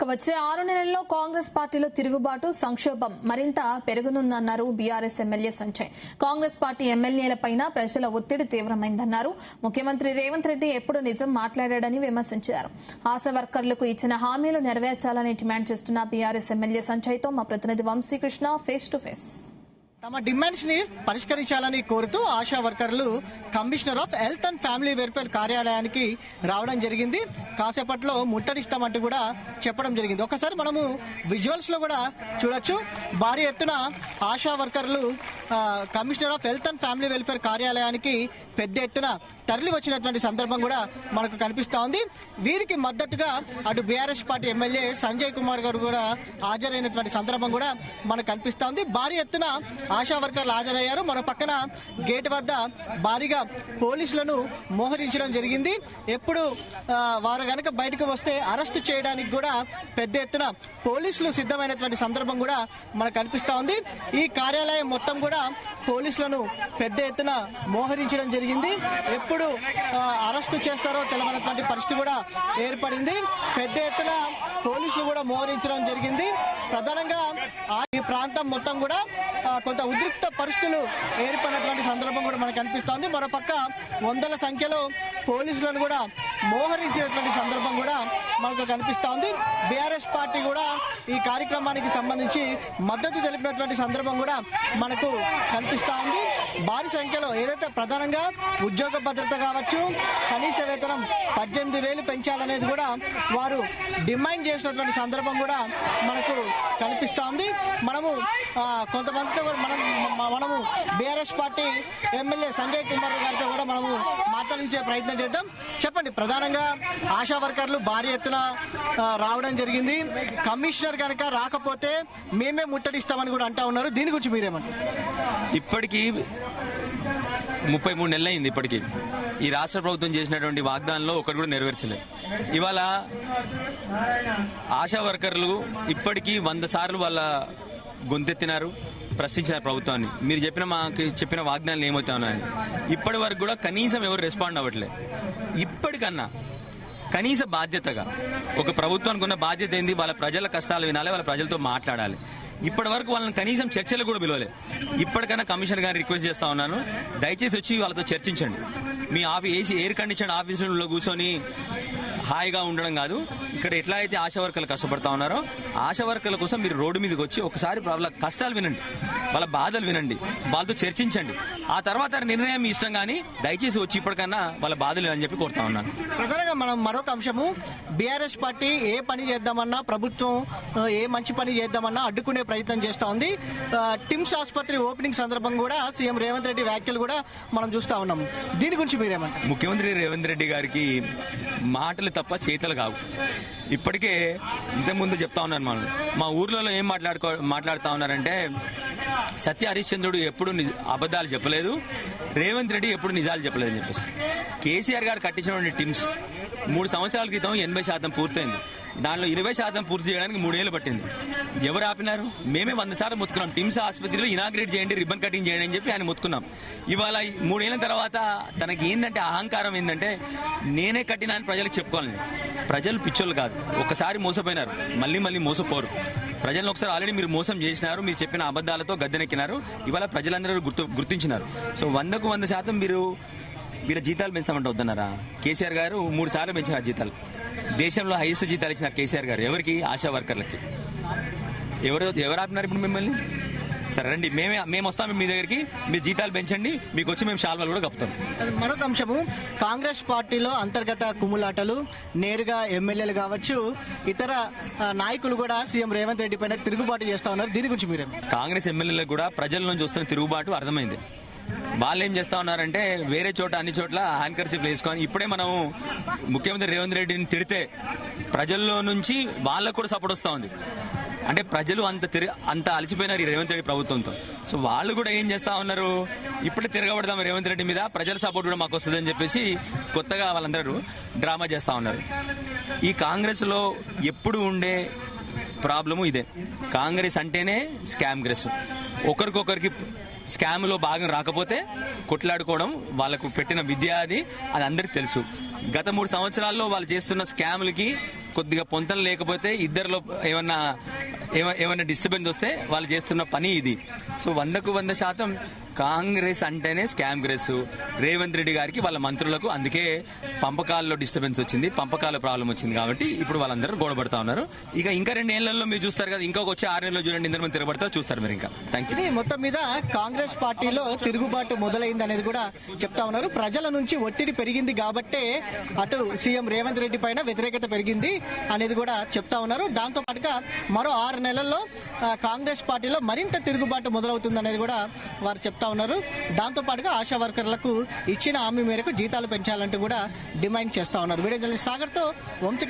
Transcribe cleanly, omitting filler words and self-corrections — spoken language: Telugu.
వచ్చే 6 నెలల్లో కాంగ్రెస్ పార్టీలో తిరుగుబాటు సంక్షోభం మరింత పెరగనుందన్నారు బీఆర్ఎస్ ఎమ్మెల్యే సంజయ్. కాంగ్రెస్ పార్టీ ఎమ్మెల్యేలపైన ప్రజల ఒత్తిడి తీవ్రమైందన్నారు. ముఖ్యమంత్రి రేవంత్ రెడ్డి ఎప్పుడు నిజం మాట్లాడాడని విమర్శించారు. ఆశా వర్కర్లకు ఇచ్చిన హామీలు నెరవేర్చాలని డిమాండ్ చేస్తున్న బీఆర్ఎస్ ఎమ్మెల్యే సంజయ్ తో మా ప్రతినిధి వంశీకృష్ణ ఫేస్ టు ఫేస్. తమ డిమాండ్స్ ని పరిష్కరించాలని కోరుతూ ఆశా వర్కర్లు commissioner of health and family welfare కార్యాలయానికి రావడం జరిగింది. కాసేపట్లో ముట్టడిస్తామంటూ కూడా చెప్పడం జరిగింది. ఒకసారి మనము విజువల్స్ లో కూడా చూడొచ్చు. భారీ ఎత్తున ఆశా వర్కర్లు commissioner of health and family welfare కార్యాలయానికి పెద్ద ఎత్తున తరలి వచ్చినటువంటి సందర్భం కూడా మనకు కనిపిస్తా ఉంది. వీరికి మద్దతుగా అటు BRS party MLA Sanjay Kumar గారు కూడా హాజరైనటువంటి సందర్భం కూడా మనకు కనిపిస్తా ఉంది. భారీ ఎత్తున ఆశా వర్కర్లు హాజరయ్యారు. మరో పక్కన గేట్ వద్ద భారీగా పోలీసులను మోహరించడం జరిగింది. ఎప్పుడు వారు గనక బయటకు వస్తే అరెస్టు చేయడానికి కూడా పెద్ద ఎత్తున పోలీసులు సిద్ధమైనటువంటి సందర్భం కూడా మనకు కనిపిస్తా ఉంది. ఈ కార్యాలయం మొత్తం కూడా పోలీసులను పెద్ద ఎత్తున మోహరించడం జరిగింది. ఎప్పుడు అరెస్టు చేస్తారో తెలవనటువంటి పరిస్థితి కూడా ఏర్పడింది. పెద్ద ఎత్తున పోలీసులు కూడా మోహరించడం జరిగింది. ప్రధానంగా ఈ ప్రాంతం మొత్తం కూడా కొంత ఉద్రిక్త పరిస్థితులు ఏర్పడినటువంటి సందర్భం కూడా మనకు కనిపిస్తోంది. మరోపక్క వందల సంఖ్యలో పోలీసులను కూడా మోహరించినటువంటి సందర్భం కూడా మనకు కనిపిస్తా ఉంది. బీఆర్ఎస్ పార్టీ కూడా ఈ కార్యక్రమానికి సంబంధించి మద్దతు తెలిపినటువంటి సందర్భం కూడా మనకు కనిపిస్తా ఉంది. భారీ సంఖ్యలో ఏదైతే ప్రధానంగా ఉద్యోగ భద్రత కావచ్చు, కనీస వేతనం 18,000 పెంచాలనేది కూడా వారు డిమాండ్ చేసినటువంటి సందర్భం కూడా మనకు కనిపిస్తా ఉంది. మనము కొంతమందితో మనము BRS party MLA Sanjay Kumar గారితో కూడా మనము మాట్లాడించే ప్రయత్నం చేద్దాం. చెప్పండి, ప్రధానంగా ఆశా వర్కర్లు భారీ ఎత్తున రావడం జరిగింది. కమిషనర్ కనుక రాకపోతే మేమే ముట్టడిస్తామని కూడా అంటా ఉన్నారు. దీని గురించి మీరేమంటారు? ఇప్పటికీ 33 నెలలు అయింది. ఇప్పటికీ ఈ రాష్ట్ర ప్రభుత్వం చేసినటువంటి వాగ్దానంలో ఒకటి కూడా నెరవేర్చలేదు. ఇవాళ ఆశా వర్కర్లు ఇప్పటికీ 100 సార్లు వాళ్ళ గొంతెత్తినారు, ప్రశ్నించారు ప్రభుత్వాన్ని. మీరు చెప్పిన వాగ్దానాలు ఏమవుతాయని ఇప్పటి వరకు కూడా కనీసం ఎవరు రెస్పాండ్ అవ్వట్లేదు. ఇప్పటికన్నా కనీస బాధ్యతగా ఒక ప్రభుత్వానికి ఉన్న బాధ్యత ఏంది? వాళ్ళ ప్రజల కష్టాలు వినాలి, వాళ్ళ ప్రజలతో మాట్లాడాలి. ఇప్పటి వరకు వాళ్ళని కనీసం చర్చలు కూడా పిలవలేదు. ఇప్పటికైనా కమిషనర్ గారిని రిక్వెస్ట్ చేస్తా ఉన్నాను, దయచేసి వచ్చి వాళ్ళతో చర్చించండి. మీ ఎయిర్ కండిషన్ ఆఫీసులో కూర్చొని హాయిగా ఉండడం కాదు. ఇక్కడ ఎట్లా అయితే ఆశా వర్కర్లు కష్టపడతా ఉన్నారో ఆశా వర్కర్ల కోసం మీరు రోడ్డు మీదకి వచ్చి ఒకసారి వాళ్ళ కష్టాలు వినండి, వాళ్ళ బాధలు వినండి, వాళ్ళతో చర్చించండి. ఆ తర్వాత నిర్ణయం మీ ఇష్టం, కానీ దయచేసి వచ్చి ఇప్పటికన్నా వాళ్ళ బాధలు అని చెప్పి కోరుతా ఉన్నాను. ప్రధానంగా మనం మరొక అంశము, బీఆర్ఎస్ పార్టీ ఏ పని చేద్దామన్నా, ప్రభుత్వం ఏ మంచి పని చేద్దామన్నా అడ్డుకునే ప్రయత్నం చేస్తా ఉంది. టిమ్స్ ఆసుపత్రి ఓపెనింగ్ సందర్భం కూడా సీఎం రేవంత్ రెడ్డి వ్యాఖ్యలు కూడా మనం చూస్తా ఉన్నాం. దీని గురించి మీరేమంటారు? ముఖ్యమంత్రి రేవంత్ రెడ్డి గారికి మాటలు తప్ప చేతలు కావు. ఇప్పటికే ఇంతకుముందు చెప్తా ఉన్నాను, మనం మా ఊర్లలో ఏం మాట్లాడుతా ఉన్నారంటే, సత్య హరిశ్చంద్రుడు ఎప్పుడు అబద్ధాలు చెప్పలేదు, రేవంత్ రెడ్డి ఎప్పుడు నిజాలు చెప్పలేదు అని చెప్పేసి. కేసీఆర్ గారు కట్టించినటువంటి టిమ్స్ 3 సంవత్సరాల క్రితం 80% పూర్తయింది. దానిలో 20% పూర్తి చేయడానికి 3 ఏళ్ళు పట్టింది. ఎవరు ఆపినారు? మేమే 100 సార్లు మొత్తుకున్నాం. టిమ్స్ ఆసుపత్రిలో ఇనాగ్రేట్ చేయండి, రిబ్బన్ కటింగ్ చేయండి అని చెప్పి ఆయన మొత్తుకున్నాం. ఇవాళ 3 ఏళ్ల తర్వాత తనకి ఏంటంటే అహంకారం ఏంటంటే, నేనే కట్టినా అని ప్రజలకు చెప్పుకోవాలని. ప్రజలు పిచ్చోళ్ళు కాదు, ఒక్కసారి మోసపోయినారు, మళ్ళీ మోసపోరు. ప్రజలను ఒకసారి ఆల్రెడీ మీరు మోసం చేసినారు, మీరు చెప్పిన అబద్ధాలతో గద్దెనెక్కినారు. ఇవాళ ప్రజలందరూ గుర్తించినారు. సో 100కు 100% మీరు వీళ్ళ జీతాలు పెంచామంటే వద్దన్నారా? కేసీఆర్ గారు 3 సార్లు పెంచినారు జీతాలు. దేశంలో హైయెస్ట్ జీతాలు ఇచ్చినారు కేసీఆర్ గారు. ఎవరికి? ఆశా వర్కర్లకి. ఎవరు ఆపినారు ఇప్పుడు మిమ్మల్ని? సరే రండి, మేము వస్తాం మీ దగ్గరికి, మీ జీతాలు పెంచండి, మీకు వచ్చి మేము శాల్వాలు కూడా కప్పుతాం. మరొక అంశము, కాంగ్రెస్ పార్టీలో అంతర్గత కుమ్ములాటలు, నేరుగా ఎమ్మెల్యేలు కావచ్చు, ఇతర నాయకులు కూడా సీఎం రేవంత్ రెడ్డి పైన తిరుగుబాటు చేస్తా ఉన్నారు. దీని గురించి మీరే? కాంగ్రెస్ ఎమ్మెల్యేలకు కూడా ప్రజల నుంచి వస్తున్న తిరుగుబాటు అర్థమైంది. వాళ్ళు ఏం చేస్తా ఉన్నారంటే, వేరే చోట అన్ని చోట్ల హ్యాండ్కర్చీఫ్ వేసుకొని, ఇప్పుడే మనం ముఖ్యమంత్రి రేవంత్ రెడ్డిని తిడితే ప్రజల్లో నుంచి వాళ్ళకు కూడా సపోర్ట్ వస్తూ ఉంది. అంటే ప్రజలు అంత అలసిపోయినారు ఈ రేవంత్ రెడ్డి ప్రభుత్వంతో. సో వాళ్ళు కూడా ఏం చేస్తా ఉన్నారు, ఇప్పుడే తిరగబడదాం రేవంత్ రెడ్డి మీద, ప్రజల సపోర్ట్ కూడా మాకు వస్తుందని చెప్పేసి కొత్తగా వాళ్ళందరూ డ్రామా చేస్తా ఉన్నారు. ఈ కాంగ్రెస్ లో ఎప్పుడు ఉండే ప్రాబ్లము ఇదే. కాంగ్రెస్ అంటేనే స్కామ్ గ్రెస్. ఒకరికొకరికి స్కామ్లో భాగం రాకపోతే కొట్లాడుకోవడం వాళ్ళకు పెట్టిన విద్య, అది అందరికి తెలుసు. గత 3 సంవత్సరాల్లో వాళ్ళు చేస్తున్న స్కాములకి కొద్దిగా పొంతన లేకపోతే ఇద్దరిలో ఏమైనా డిస్టర్బెన్స్ వస్తే వాళ్ళు చేస్తున్న పని ఇది. సో 100% కాంగ్రెస్ అంటేనే స్కామ్ గ్రెస్. రేవంత్ రెడ్డి గారికి వాళ్ళ మంత్రులకు అందుకే పంపకాల్లో డిస్టర్బెన్స్ వచ్చింది, పంపకాల ప్రాబ్లం వచ్చింది. కాబట్టి ఇప్పుడు వాళ్ళందరూ గొడవపడతా ఉన్నారు. ఇంకా 2 ఏళ్లలో మీరు చూస్తారు కదా, ఇంకొక వచ్చే 6 నెలల్లో చూడండి ఇందరు మంది తిరగబడతారు, చూస్తారు మీరు. ఇంకా థ్యాంక్ యూ. ఇది మొత్తం మీద కాంగ్రెస్ పార్టీలో తిరుగుబాటు మొదలైంది అనేది కూడా చెప్తా ఉన్నారు. ప్రజల నుంచి ఒత్తిడి పెరిగింది కాబట్టే అటు సీఎం రేవంత్ రెడ్డి పైన వ్యతిరేకత పెరిగింది అనేది కూడా చెప్తా ఉన్నారు. దాంతో పాటుగా మరో 6 నెలల్లో కాంగ్రెస్ పార్టీలో మరింత తిరుగుబాటు మొదలవుతుంది అనేది కూడా వారు చెప్తా ఉన్నారు. దాంతో పాటుగా ఆశా వర్కర్లకు ఇచ్చిన హామీ మేరకు జీతాలు పెంచాలంటూ కూడా డిమాండ్ చేస్తా ఉన్నారు. వీడియో జర్నలిస్ట్ సాగర్తో వంశీ.